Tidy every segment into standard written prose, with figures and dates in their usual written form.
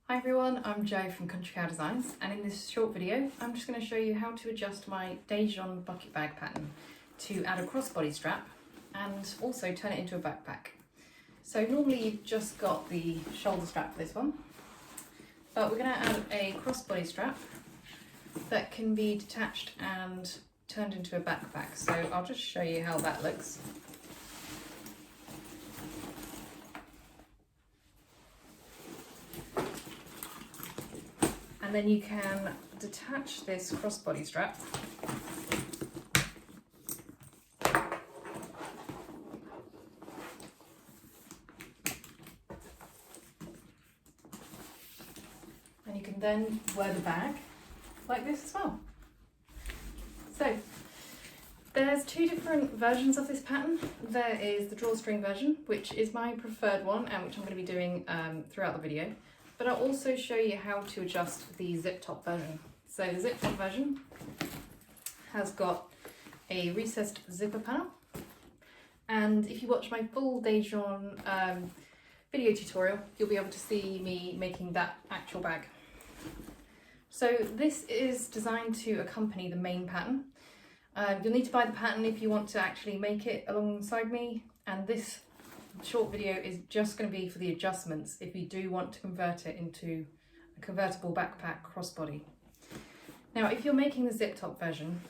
Hi everyone, I'm Jo from Country Cow Designs, and in this short video I'm just going to show you how to adjust my Deyjon bucket bag pattern to add a crossbody strap and also turn it into a backpack. So normally you've just got the shoulder strap for this one, but we're going to add a crossbody strap that can be detached and turned into a backpack. So I'll just show you how that looks. And then you can detach this crossbody strap and you can then wear the bag like this as well. So there's two different versions of this pattern. There is the drawstring version, which is my preferred one and which I'm going to be doing throughout the video. But I'll also show you how to adjust the zip top version. So the zip top version has got a recessed zipper panel, and if you watch my full Deyjon video tutorial, you'll be able to see me making that actual bag. So this is designed to accompany the main pattern. You'll need to buy the pattern if you want to actually make it alongside me, and this short video is just going to be for the adjustments if you do want to convert it into a convertible backpack crossbody. Now if you're making the zip top version,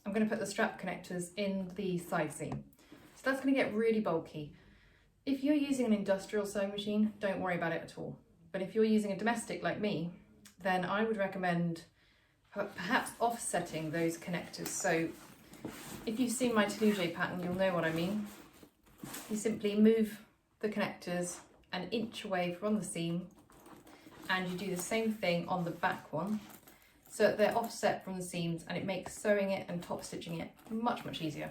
I'm going to put the strap connectors in the side seam, so that's going to get really bulky. If you're using an industrial sewing machine, don't worry about it at all, but if you're using a domestic like me, then I would recommend perhaps offsetting those connectors. So if you've seen my Toulouse pattern, you'll know what I mean. You simply move the connectors an inch away from the seam, and you do the same thing on the back one so that they're offset from the seams, and it makes sewing it and top stitching it much easier.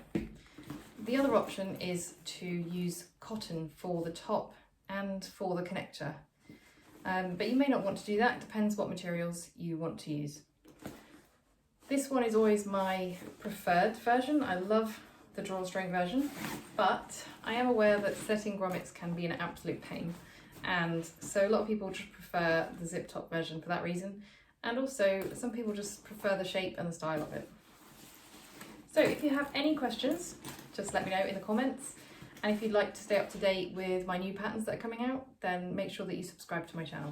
The other option is to use cotton for the top and for the connector, but you may not want to do that. It depends what materials you want to use. This one is always my preferred version. I love the drawstring version, but I am aware that setting grommets can be an absolute pain, and so a lot of people just prefer the zip top version for that reason, and also some people just prefer the shape and the style of it. So if you have any questions, just let me know in the comments, and if you'd like to stay up to date with my new patterns that are coming out, then make sure that you subscribe to my channel.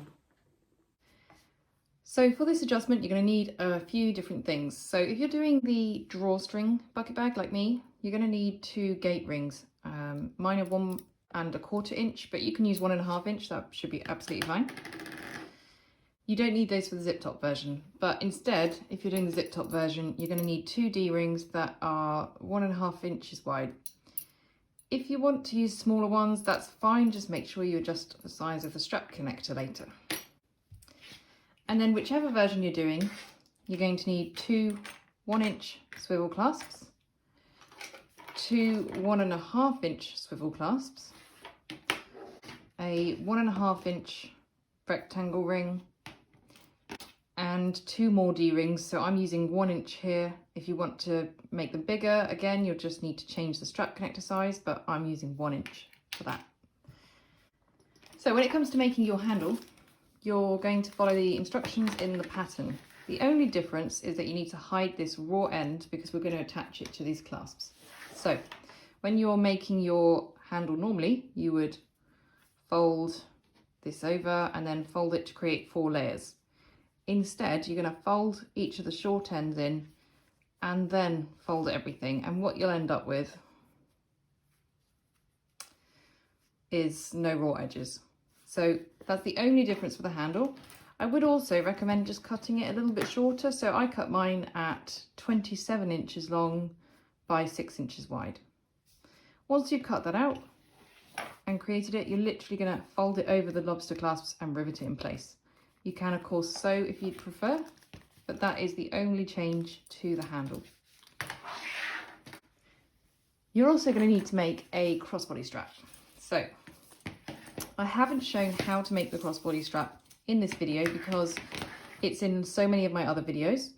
So for this adjustment, you're going to need a few different things. So if you're doing the drawstring bucket bag like me, you're going to need 2 gate rings. Mine are 1 1/4 inch, but you can use 1 1/2 inch. That should be absolutely fine. You don't need those for the zip top version, but instead, if you're doing the zip top version, you're going to need 2 D rings that are 1 1/2 inches wide. If you want to use smaller ones, that's fine. Just make sure you adjust the size of the strap connector later. And then whichever version you're doing, you're going to need 2 1-inch swivel clasps, 2 1 1/2 inch swivel clasps, a 1 1/2 inch rectangle ring, and 2 more D rings. So I'm using 1 inch here. If you want to make them bigger, again, you'll just need to change the strap connector size, but I'm using 1 inch for that. So when it comes to making your handle, you're going to follow the instructions in the pattern. The only difference is that you need to hide this raw end because we're going to attach it to these clasps. So when you're making your handle normally, you would fold this over and then fold it to create 4 layers. Instead, you're going to fold each of the short ends in and then fold everything, and what you'll end up with is no raw edges. So that's the only difference for the handle. I would also recommend just cutting it a little bit shorter. So I cut mine at 27 inches long by 6 inches wide. Once you've cut that out and created it, you're literally going to fold it over the lobster clasps and rivet it in place. You can of course sew if you'd prefer, but that is the only change to the handle. You're also going to need to make a crossbody strap. So I haven't shown how to make the crossbody strap in this video because it's in so many of my other videos.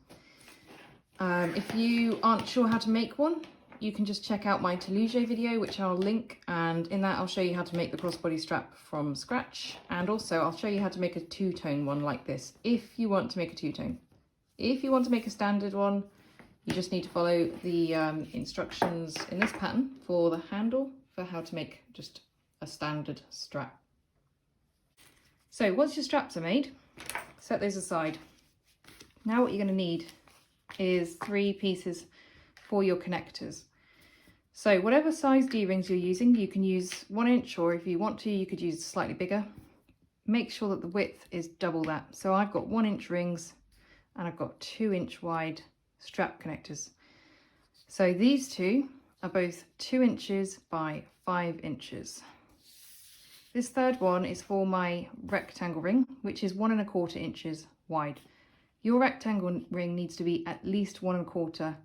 If you aren't sure how to make one, you can just check out my Toulouse video, which I'll link, and in that I'll show you how to make the crossbody strap from scratch, and also I'll show you how to make a two-tone one like this, if you want to make a two-tone. If you want to make a standard one, you just need to follow the instructions in this pattern for the handle for how to make just a standard strap. So once your straps are made, set those aside. Now what you're going to need is 3 pieces for your connectors. So whatever size D-rings you're using, you can use 1 inch, or if you want to, you could use slightly bigger. Make sure that the width is double that. So I've got 1 inch rings and I've got 2 inch wide strap connectors. So these two are both 2 inches by 5 inches. This third one is for my rectangle ring, which is 1 1/4 inches wide. Your rectangle ring needs to be at least 1 1/4,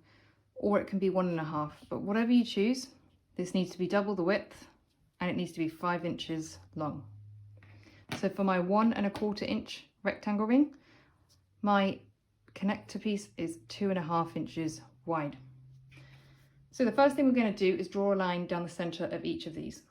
or it can be 1 1/2, but whatever you choose, this needs to be double the width and it needs to be 5 inches long. So for my 1 1/4 inch rectangle ring, my connector piece is 2 1/2 inches wide. So the first thing we're going to do is draw a line down the center of each of these.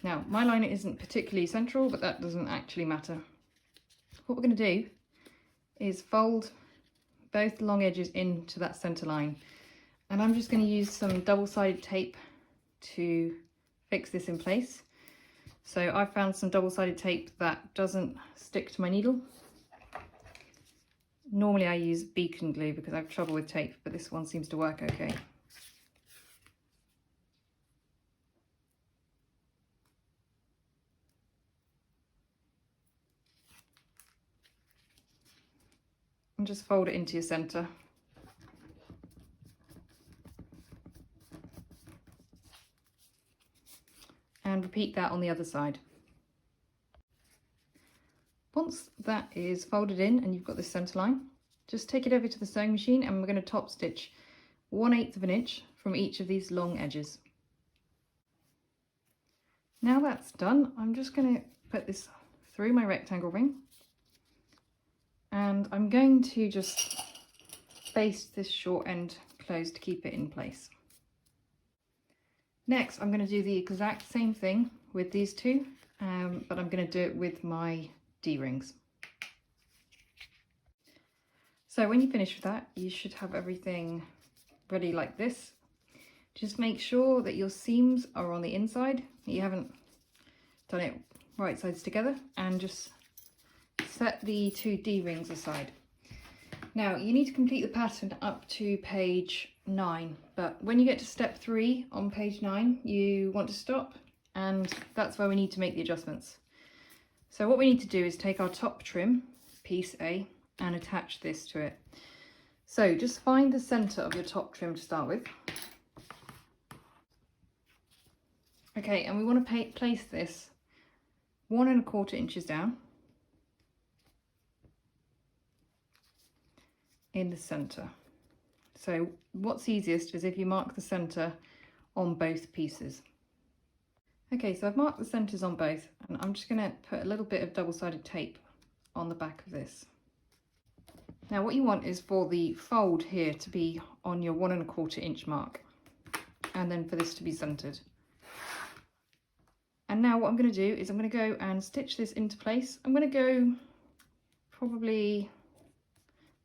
Now, my line isn't particularly central, but that doesn't actually matter. What we're going to do is fold both long edges into that center line. And I'm just going to use some double-sided tape to fix this in place. So I found some double-sided tape that doesn't stick to my needle. Normally I use beacon glue because I have trouble with tape, but this one seems to work okay. And just fold it into your center. And repeat that on the other side. Once that is folded in and you've got this center line, just take it over to the sewing machine and we're going to top stitch 1/8 of an inch from each of these long edges. Now that's done, I'm just going to put this through my rectangle ring, and I'm going to just baste this short end closed to keep it in place. Next, I'm going to do the exact same thing with these two, but I'm going to do it with my D-rings. So when you finish with that, you should have everything ready like this. Just make sure that your seams are on the inside, that you haven't done it right sides together, and just set the 2 D-rings aside. Now you need to complete the pattern up to page 9, but when you get to step 3 on page 9 you want to stop, and that's where we need to make the adjustments. So what we need to do is take our top trim, piece A, and attach this to it. So just find the center of your top trim to start with. Okay, and we want to place this 1 1/4 inches down in the center. So what's easiest is if you mark the center on both pieces. Okay, so I've marked the centers on both, and I'm just going to put a little bit of double-sided tape on the back of this. Now what you want is for the fold here to be on your 1 1/4 inch mark, and then for this to be centered. And now what I'm going to do is I'm going to go and stitch this into place. I'm going to go probably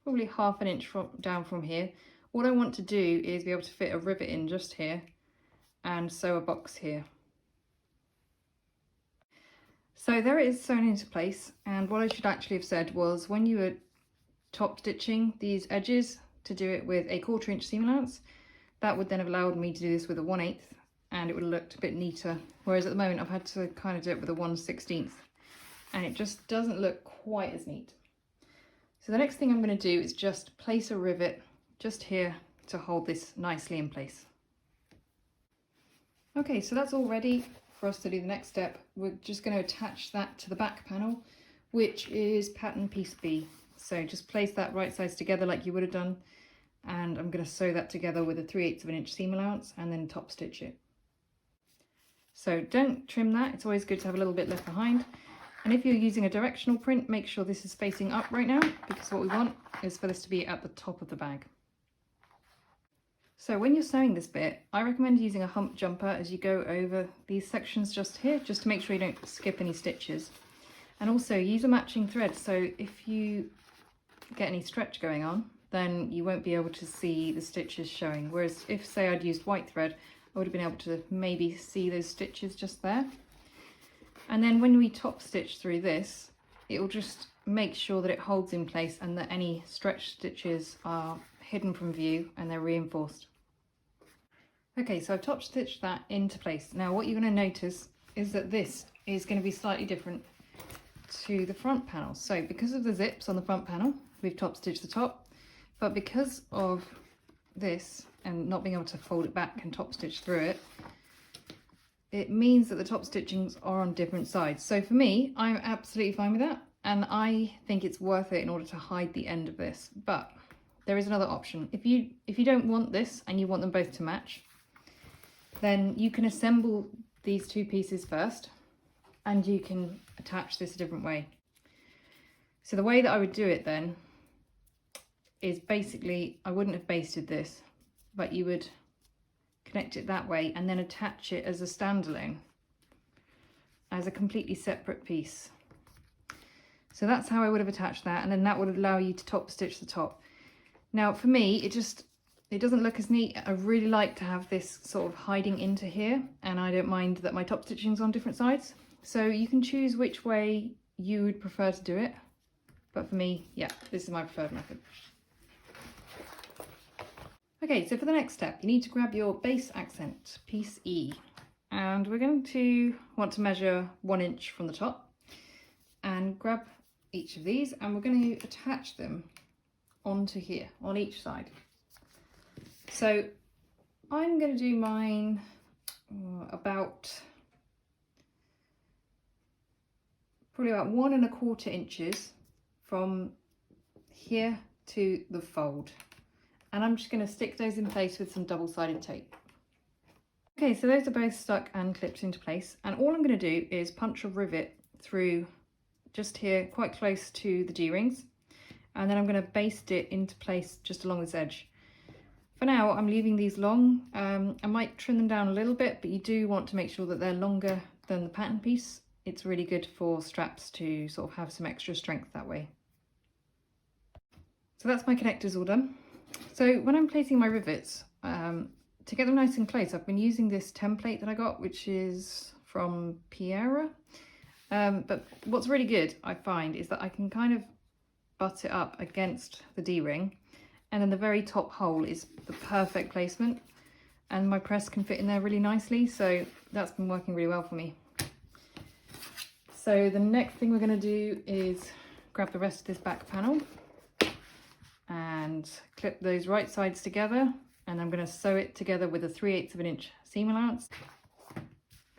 1/2 inch down from here. What I want to do is be able to fit a rivet in just here and sew a box here. So there it is sewn into place, and what I should actually have said was when you were top stitching these edges to do it with a 1/4 inch seam allowance, that would then have allowed me to do this with a 1/8 and it would have looked a bit neater, whereas at the moment I've had to kind of do it with a 1/16 and it just doesn't look quite as neat. So the next thing I'm going to do is just place a rivet just here to hold this nicely in place. Okay, so that's all ready for us to do the next step. We're just going to attach that to the back panel, which is pattern piece B. So just place that right sides together like you would have done, and I'm going to sew that together with a 3/8 of an inch seam allowance and then top stitch it. So don't trim that, it's always good to have a little bit left behind. And if you're using a directional print, make sure this is facing up right now, because what we want is for this to be at the top of the bag. So when you're sewing this bit, I recommend using a hump jumper as you go over these sections just here, just to make sure you don't skip any stitches. And also use a matching thread, so if you get any stretch going on, then you won't be able to see the stitches showing. Whereas if, say, I'd used white thread, I would have been able to maybe see those stitches just there. And then when we top stitch through this, it will just make sure that it holds in place and that any stretch stitches are hidden from view and they're reinforced. Okay, so I've top stitched that into place. Now what you're going to notice is that this is going to be slightly different to the front panel. So because of the zips on the front panel, we've top stitched the top, but because of this and not being able to fold it back and top stitch through it, it means that the top stitchings are on different sides. So for me, I'm absolutely fine with that, and I think it's worth it in order to hide the end of this. But there is another option. If you don't want this and you want them both to match, then you can assemble these two pieces first and you can attach this a different way. So the way that I would do it then is basically, I wouldn't have basted this, but you would connect it that way and then attach it as a standalone, as a completely separate piece. So that's how I would have attached that, and then that would allow you to top stitch the top. Now for me, it doesn't look as neat. I really like to have this sort of hiding into here, and I don't mind that my top stitching's on different sides. So you can choose which way you would prefer to do it, but for me, yeah, this is my preferred method. Okay, so for the next step, you need to grab your base accent, piece E, and we're going to want to measure 1 inch from the top and grab each of these, and we're going to attach them onto here on each side. So I'm going to do mine probably about 1 1/4 inches from here to the fold. And I'm just going to stick those in place with some double-sided tape. Okay, so those are both stuck and clipped into place, and all I'm going to do is punch a rivet through just here, quite close to the D-rings, and then I'm going to baste it into place just along this edge. For now, I'm leaving these long. I might trim them down a little bit, but you do want to make sure that they're longer than the pattern piece. It's really good for straps to sort of have some extra strength that way. So that's my connectors all done. So when I'm placing my rivets, to get them nice and close, I've been using this template that I got, which is from Piera. But what's really good, I find, is that I can kind of butt it up against the D-ring, and then the very top hole is the perfect placement, and my press can fit in there really nicely, so that's been working really well for me. So the next thing we're going to do is grab the rest of this back panel and clip those right sides together, and I'm going to sew it together with a 3/8 of an inch seam allowance.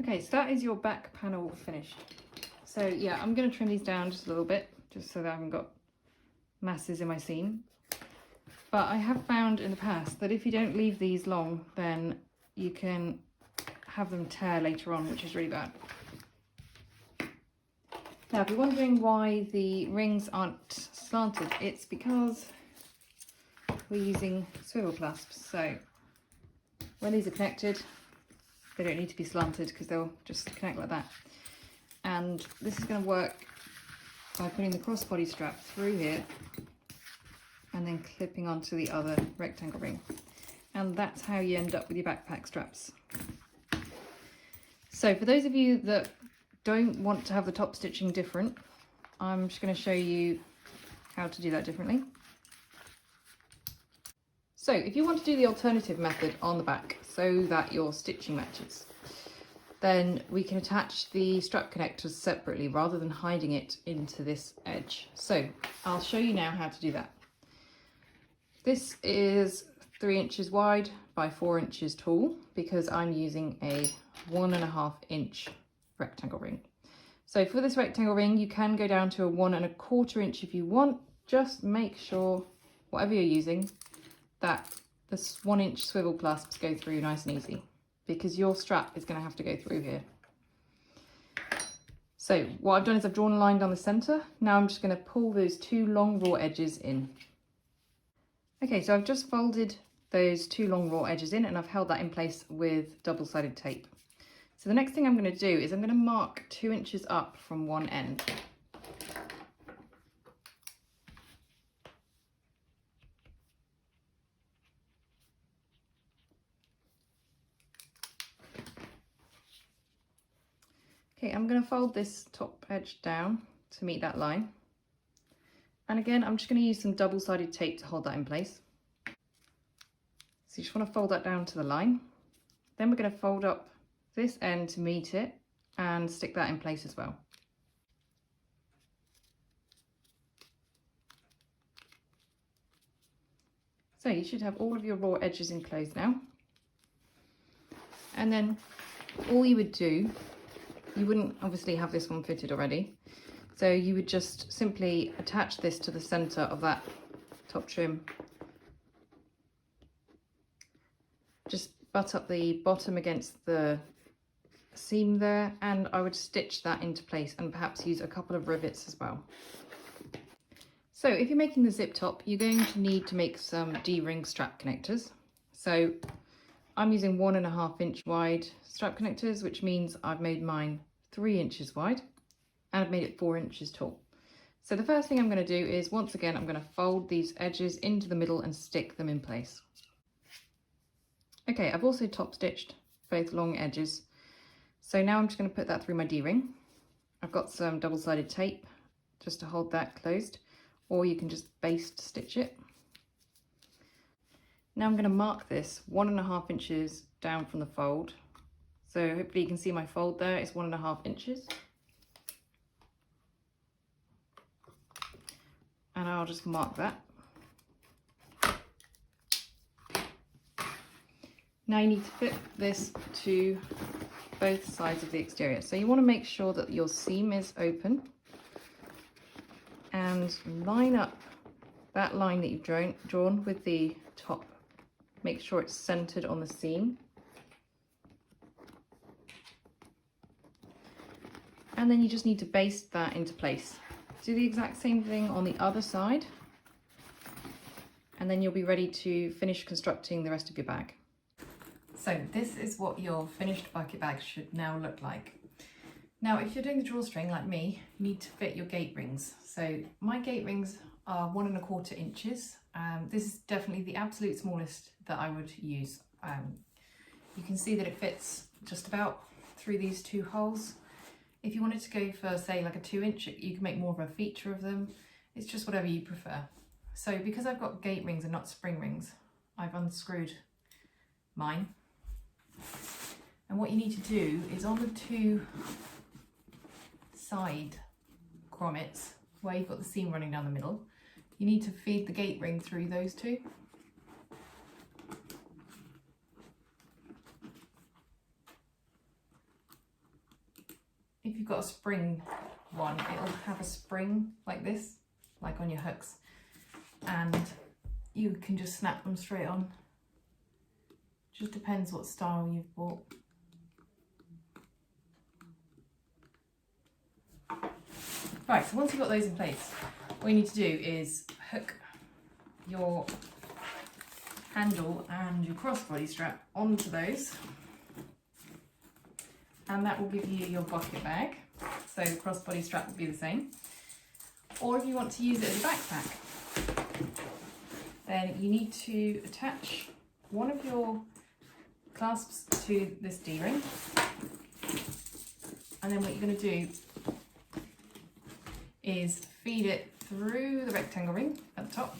Okay, so that is your back panel finished. So yeah, I'm going to trim these down just a little bit, just so that I haven't got masses in my seam. But I have found in the past that if you don't leave these long, then you can have them tear later on, which is really bad. Now, if you're wondering why the rings aren't slanted, it's because we're using swivel clasps. So when these are connected, they don't need to be slanted because they'll just connect like that. And this is going to work by putting the crossbody strap through here and then clipping onto the other rectangle ring. And that's how you end up with your backpack straps. So for those of you that don't want to have the top stitching different, I'm just going to show you how to do that differently. So if you want to do the alternative method on the back so that your stitching matches, then we can attach the strap connectors separately rather than hiding it into this edge. So I'll show you now how to do that. This is 3 inches wide by 4 inches tall because I'm using a 1.5 inch rectangle ring. So for this rectangle ring, you can go down to a 1 1/4 inch if you want. Just make sure, whatever you're using, that this 1-inch swivel clasps go through nice and easy, because your strap is going to have to go through here. So what I've done is I've drawn a line down the centre. Now I'm just going to pull those 2 long raw edges in. Okay, so I've just folded those 2 long raw edges in, and I've held that in place with double-sided tape. So the next thing I'm going to do is I'm going to mark 2 inches up from one end. Okay, I'm going to fold this top edge down to meet that line. And again, I'm just going to use some double-sided tape to hold that in place. So you just want to fold that down to the line. Then we're going to fold up this end to meet it and stick that in place as well. So you should have all of your raw edges enclosed now. And then all you would do, you wouldn't obviously have this one fitted already, so you would just simply attach this to the center of that top trim. Just butt up the bottom against the seam there, and I would stitch that into place and perhaps use a couple of rivets as well. So if you're making the zip top, you're going to need to make some D-ring strap connectors. So I'm using 1.5 inch wide strap connectors, which means I've made mine 3 inches wide and I've made it 4 inches tall. So the first thing I'm going to do is, once again, I'm going to fold these edges into the middle and stick them in place. Okay, I've also top stitched both long edges. So now I'm just going to put that through my D-ring. I've got some double-sided tape just to hold that closed, or you can just baste stitch it. Now I'm going to mark this 1.5 inches down from the fold. So hopefully you can see my fold there, it's 1.5 inches. And I'll just mark that. Now you need to fit this to both sides of the exterior. So you want to make sure that your seam is open and line up that line that you've drawn with the top. Make sure it's centered on the seam. And then you just need to baste that into place. Do the exact same thing on the other side, and then you'll be ready to finish constructing the rest of your bag. So this is what your finished bucket bag should now look like. Now, if you're doing the drawstring like me, you need to fit your gate rings. So my gate rings are 1.25 inches. This is definitely the absolute smallest that I would use. You can see that it fits just about through these 2 holes. If you wanted to go for, say, like a 2 inch, you can make more of a feature of them. It's just whatever you prefer. So because I've got gate rings and not spring rings, I've unscrewed mine. And what you need to do is, on the 2 side grommets where you've got the seam running down the middle, you need to feed the gate ring through those 2. If you've got a spring one, it'll have a spring like this, like on your hooks, and you can just snap them straight on. Just depends what style you've bought. Right, so once you've got those in place, what you need to do is hook your handle and your crossbody strap onto those, and that will give you your bucket bag. So the crossbody strap will be the same. Or if you want to use it as a backpack, then you need to attach one of your clasps to this D-ring, and then what you're going to do is feed it through the rectangle ring at the top,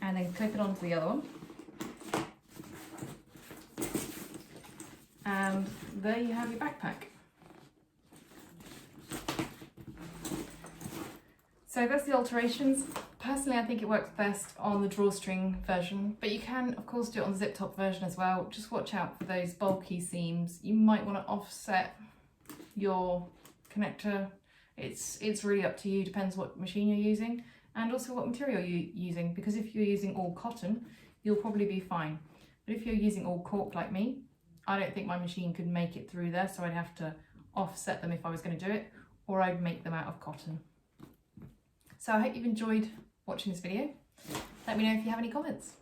and then clip it onto the other one, and there you have your backpack. So that's the alterations. Personally, I think it works best on the drawstring version, but you can of course do it on the zip top version as well. Just watch out for those bulky seams. You might want to offset your connector. It's really up to you, depends what machine you're using. and also what material you're using, because if you're using all cotton, you'll probably be fine. But if you're using all cork like me, I don't think my machine could make it through there, so I'd have to offset them if I was going to do it, or I'd make them out of cotton. So I hope you've enjoyed watching this video. Let me know if you have any comments.